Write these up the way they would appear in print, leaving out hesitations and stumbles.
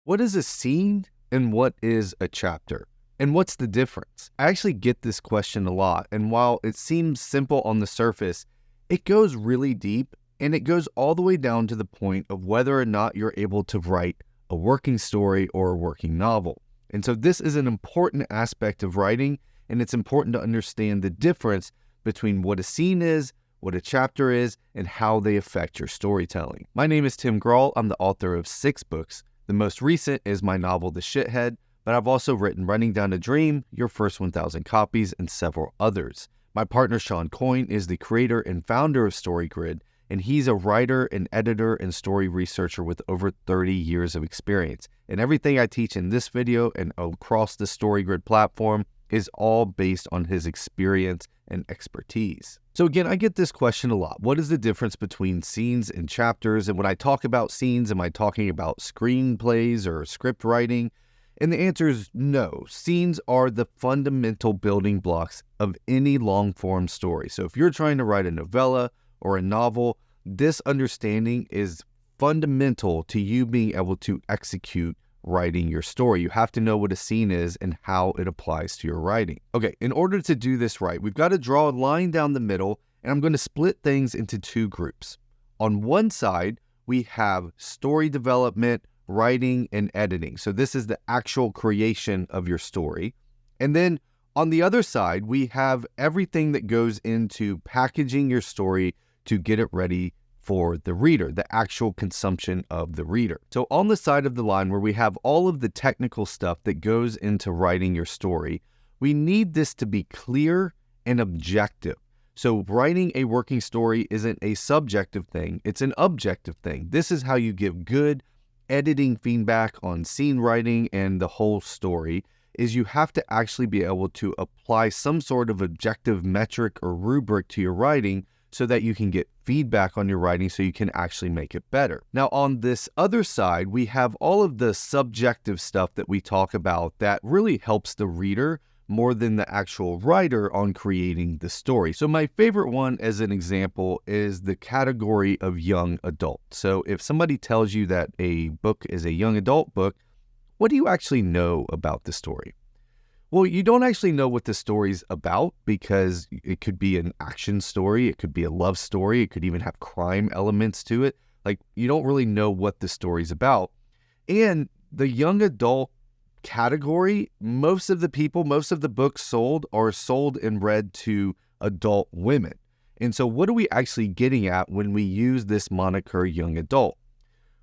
What is a scene and what is a chapter? And what's the difference? I actually get this question a lot, and while it seems simple on the surface, it goes really deep, and it goes all the way down to the point of whether or not you're able to write a working story or a working novel. And so this is an important aspect of writing, and it's important to understand the difference between what a scene is, what a chapter is, and how they affect your storytelling. My name is Tim Grahl. I'm the author of 6 books. The most recent is my novel, The Shithead, but I've also written Running Down a Dream, Your First 1,000 Copies, and several others. My partner, Sean Coyne, is the creator and founder of StoryGrid, and he's a writer and editor and story researcher with over 30 years of experience. And everything I teach in this video and across the StoryGrid platform is all based on his experience and expertise. So again, I get this question a lot. What is the difference between scenes and chapters? And when I talk about scenes, am I talking about screenplays or script writing? And the answer is no. Scenes are the fundamental building blocks of any long-form story. So if you're trying to write a novella or a novel, this understanding is fundamental to you being able to execute writing your story. You have to know what a scene is and how it applies to your writing. Okay, in order to do this right, we've got to draw a line down the middle, and I'm going to split things into 2 groups. On one side, we have story development, writing, and editing. So this is the actual creation of your story. And then on the other side, we have everything that goes into packaging your story to get it ready for the reader, the actual consumption of the reader. So on the side of the line where we have all of the technical stuff that goes into writing your story, we need this to be clear and objective. So writing a working story isn't a subjective thing, it's an objective thing. This is how you give good editing feedback on scene writing and the whole story, is you have to actually be able to apply some sort of objective metric or rubric to your writing so that you can get feedback on your writing so you can actually make it better. Now, on this other side, we have all of the subjective stuff that we talk about that really helps the reader more than the actual writer on creating the story. So my favorite one as an example is the category of young adult. So if somebody tells you that a book is a young adult book, what do you actually know about the story? Well, you don't actually know what the story's about because it could be an action story, it could be a love story, it could even have crime elements to it. Like, you don't really know what the story's about. And the young adult category, most of the books sold are sold and read to adult women. And so what are we actually getting at when we use this moniker young adult?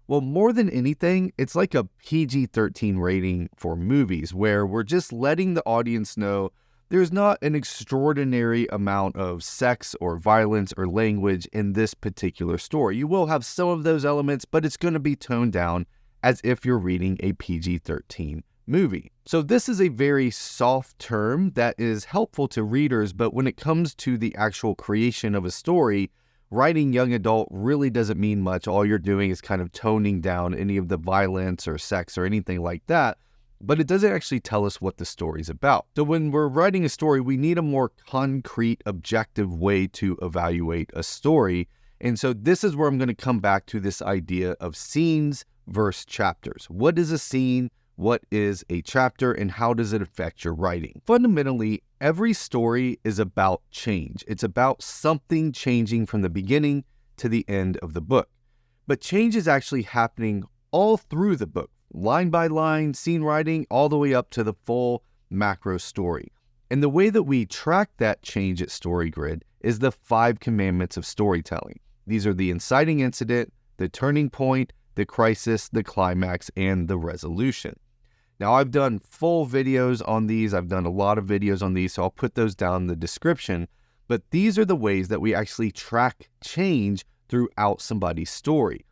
Well, more than anything, it's like a PG-13 rating for movies where we're just letting the audience know there's not an extraordinary amount of sex or violence or language in this particular story. You will have some of those elements, but it's going to be toned down as if you're reading a PG-13 movie. So this is a very soft term that is helpful to readers, but when it comes to the actual creation of a story, writing young adult really doesn't mean much. All you're doing is kind of toning down any of the violence or sex or anything like that, but it doesn't actually tell us what the story's about. So when we're writing a story, we need a more concrete, objective way to evaluate a story. And so this is where I'm going to come back to this idea of scenes versus chapters. What is a scene? What is a chapter, and how does it affect your writing? Fundamentally, every story is about change. It's about something changing from the beginning to the end of the book. But change is actually happening all through the book, line by line, scene writing, all the way up to the full macro story. And the way that we track that change at StoryGrid is the 5 commandments of storytelling. These are the inciting incident, the turning point, the crisis, the climax, and the resolution. Now, I've done full videos on these. I've done a lot of videos on these, so I'll put those down in the description. But these are the ways that we actually track change throughout somebody's story.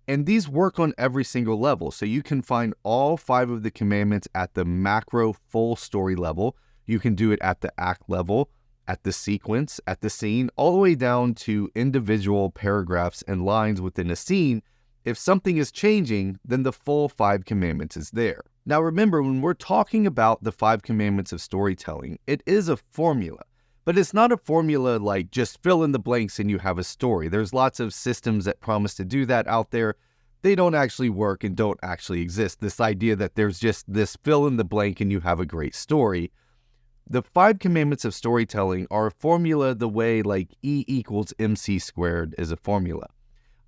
And these work on every single level. So you can find all 5 of the commandments at the macro full story level. You can do it at the act level, at the sequence, at the scene, all the way down to individual paragraphs and lines within a scene. If something is changing, then the full 5 commandments is there. Now remember, when we're talking about the 5 commandments of storytelling, it is a formula. But it's not a formula like just fill in the blanks and you have a story. There's lots of systems that promise to do that out there. they don't actually work and don't actually exist. This idea that there's just this fill in the blank and you have a great story. The 5 commandments of storytelling are a formula the way like E equals MC squared is a formula.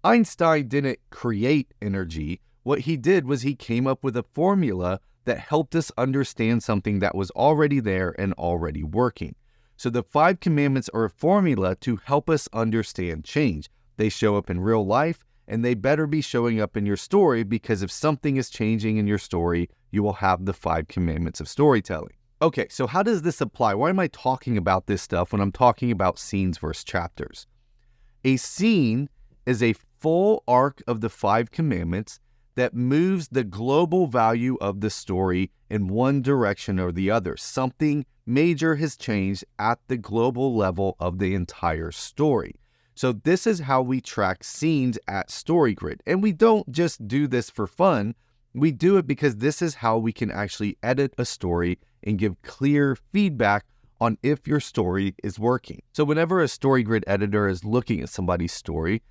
Einstein didn't create energy. What he did was he came up with a formula that helped us understand something that was already there and already working. So the 5 commandments are a formula to help us understand change. They show up in real life, and they better be showing up in your story, because if something is changing in your story, you will have the 5 commandments of storytelling. Okay, so how does this apply? Why am I talking about this stuff when I'm talking about scenes versus chapters? A scene is a full arc of the 5 commandments that moves the global value of the story in one direction or the other. Something major has changed at the global level of the entire story. So this is how we track scenes at StoryGrid. And we don't just do this for fun. We do it because this is how we can actually edit a story and give clear feedback on if your story is working. So whenever a StoryGrid editor is looking at somebody's story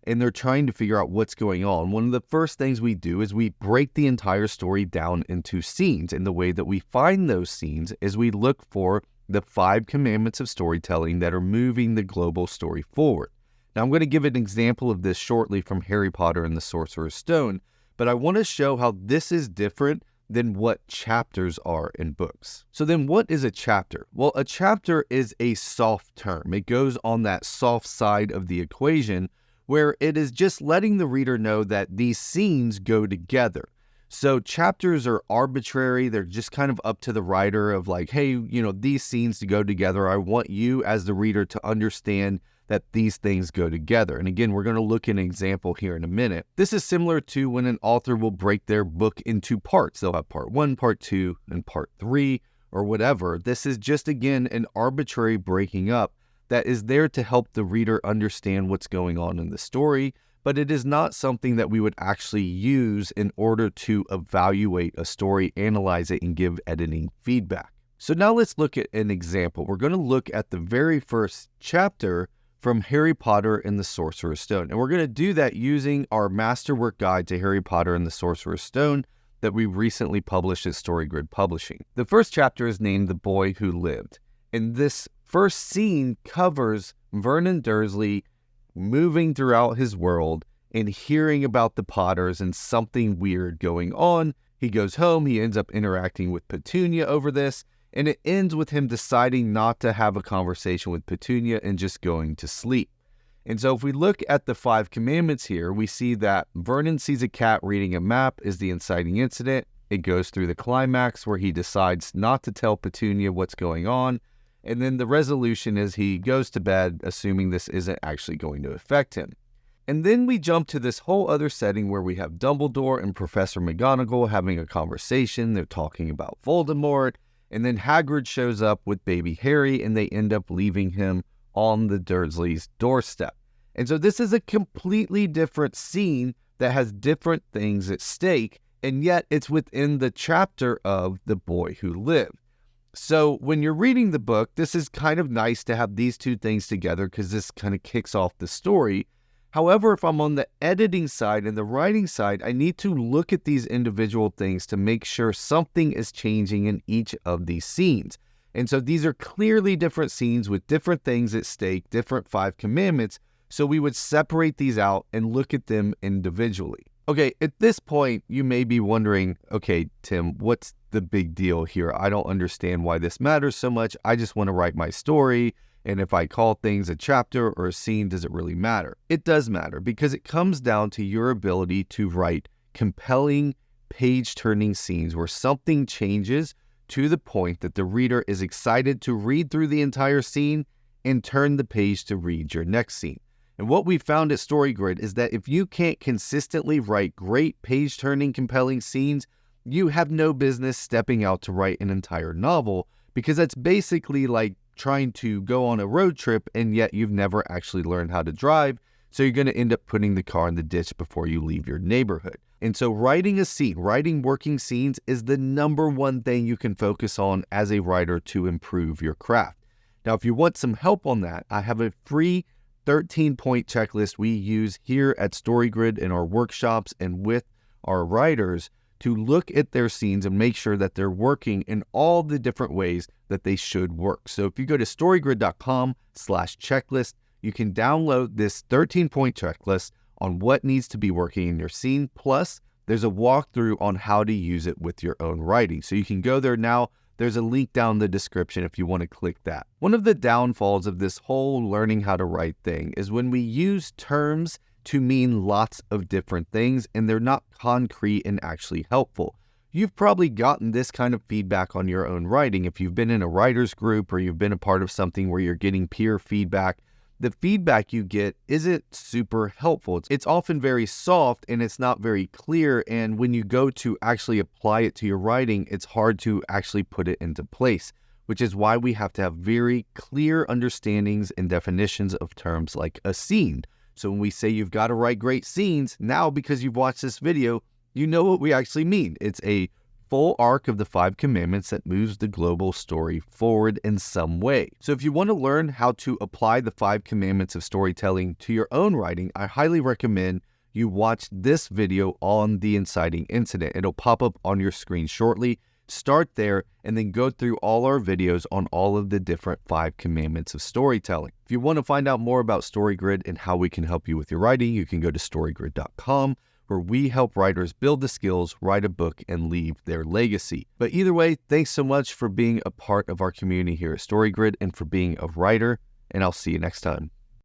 and they're trying to figure out what's going on, one of the first things we do is we break the entire story down into scenes. And the way that we find those scenes is we look for the 5 commandments of storytelling that are moving the global story forward. Now, I'm going to give an example of this shortly from Harry Potter and the Sorcerer's Stone, but I want to show how this is different than what chapters are in books. So then what is a chapter? Well, a chapter is a soft term. It goes on that soft side of the equation where it is just letting the reader know that these scenes go together. So chapters are arbitrary. They're just kind of up to the writer of like, hey, these scenes to go together. I want you as the reader to understand that these things go together. And again, we're going to look at an example here in a minute. This is similar to when an author will break their book into parts. They'll have part 1, part 2, and part 3, or whatever. This is just, again, an arbitrary breaking up that is there to help the reader understand what's going on in the story, but it is not something that we would actually use in order to evaluate a story, analyze it, and give editing feedback. So now let's look at an example. We're going to look at the very first chapter from Harry Potter and the Sorcerer's Stone. And we're going to do that using our Masterwork Guide to Harry Potter and the Sorcerer's Stone that we recently published at StoryGrid Publishing. The first chapter is named The Boy Who Lived. And this first scene covers Vernon Dursley moving throughout his world and hearing about the Potters and something weird going on. He goes home, he ends up interacting with Petunia over this, and it ends with him deciding not to have a conversation with Petunia and just going to sleep. And so if we look at the 5 commandments here, we see that Vernon sees a cat reading a map is the inciting incident. It goes through the climax where he decides not to tell Petunia what's going on. And then the resolution is he goes to bed, assuming this isn't actually going to affect him. And then we jump to this whole other setting where we have Dumbledore and Professor McGonagall having a conversation. They're talking about Voldemort. And then Hagrid shows up with baby Harry, and they end up leaving him on the Dursleys' doorstep. And so this is a completely different scene that has different things at stake, and yet it's within the chapter of The Boy Who Lived. So when you're reading the book, this is kind of nice to have these two things together because this kind of kicks off the story. However, if I'm on the editing side and the writing side, I need to look at these individual things to make sure something is changing in each of these scenes. And so these are clearly different scenes with different things at stake, different 5 commandments. So we would separate these out and look at them individually. Okay, at this point, you may be wondering, okay, Tim, what's the big deal here? I don't understand why this matters so much. I just want to write my story. And if I call things a chapter or a scene, does it really matter? It does matter because it comes down to your ability to write compelling, page-turning scenes where something changes to the point that the reader is excited to read through the entire scene and turn the page to read your next scene. And what we found at StoryGrid is that if you can't consistently write great page-turning, compelling scenes, you have no business stepping out to write an entire novel because that's basically like trying to go on a road trip and yet you've never actually learned how to drive. So you're going to end up putting the car in the ditch before you leave your neighborhood. And so writing a scene, writing working scenes is the number one thing you can focus on as a writer to improve your craft. Now, if you want some help on that, I have a free 13-point checklist we use here at StoryGrid in our workshops and with our writers to look at their scenes and make sure that they're working in all the different ways that they should work. So if you go to storygrid.com/checklist, you can download this 13-point checklist on what needs to be working in your scene. Plus, there's a walkthrough on how to use it with your own writing. So you can go there now. There's a link down in the description if you want to click that. One of the downfalls of this whole learning how to write thing is when we use terms to mean lots of different things and they're not concrete and actually helpful. You've probably gotten this kind of feedback on your own writing. If you've been in a writer's group or you've been a part of something where you're getting peer feedback, the feedback you get isn't super helpful. It's often very soft and it's not very clear. And when you go to actually apply it to your writing, it's hard to actually put it into place, which is why we have to have very clear understandings and definitions of terms like a scene. So when we say you've got to write great scenes, now because you've watched this video, you know what we actually mean. It's a full arc of the 5 commandments that moves the global story forward in some way. So if you want to learn how to apply the 5 commandments of storytelling to your own writing, I highly recommend you watch this video on the inciting incident. It'll pop up on your screen shortly. Start there and then go through all our videos on all of the different 5 commandments of storytelling. If you want to find out more about StoryGrid and how we can help you with your writing, you can go to storygrid.com, where we help writers build the skills, write a book, and leave their legacy. But either way, thanks so much for being a part of our community here at StoryGrid and for being a writer, and I'll see you next time.